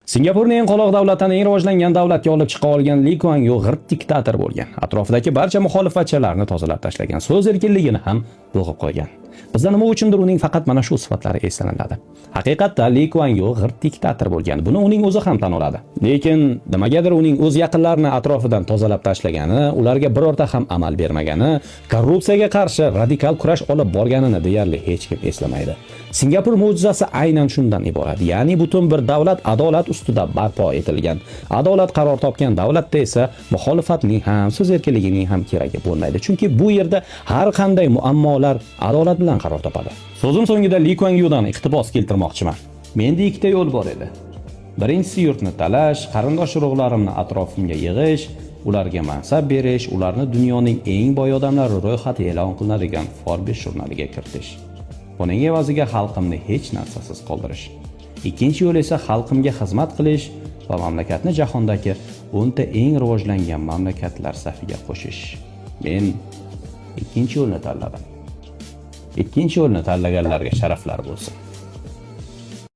Singapurning eng qoloq davlatini eng rivojlangan davlatga olib chiqa olgan Lee Kuan Yew g'irt diktator bo'lgan. Atrofidagi barcha muxolifatchilarni tozalab tashlagan, so'z erkinligini ham bo'g'ib qo'ygan. Bizda nima uchundir uning faqat mana shu sifatlari eslanadi. Haqiqatda Lee Kuan Yew g'irt diktator bo'lgan. Buni uning o'zi ham tan oladi. Lekin nimagadir uning o'z yaqinlarini atrofidan tozalab tashlagani, ularga birorta ham amal bermagani, korrupsiyaga qarshi radikal kurash olib borganini deyarli hech kim eslamaydi. Singapur mo'jizasi aynan shundan iborat. Ya'ni butun bir davlat adolat ustida barpo etilgan. Adolat qaror topgan davlatda esa muxolifatning ham, so'z erkinligining ham keragi bo'lmaydi. Chunki bu yerda har qanday muammolar adolat bilan qaror topadi. So'zim so'ngida Lee Kuan Yewdan iqtibos keltirmoqchiman. Menda ikkita yo'l bor edi. Birinchisi yurtni talash, qarindosh urug'larimni atrofimga yig'ish, ularga mansab berish, ularni dunyoning eng boy odamlari ro'yxati e'lon qilinadigan Forbes jurnaliga kiritish. Buning evaziga xalqimni hech narsasiz qoldirish. Ikkinchi yo'l esa xalqimga xizmat qilish va mamlakatni jahondagi 10 ta eng rivojlangan mamlakatlar safiga qo'shish. Men ikkinchi yo'lni tanladim. Ikkinchi yo'lni tanlaganlarga sharaflar bo'lsin.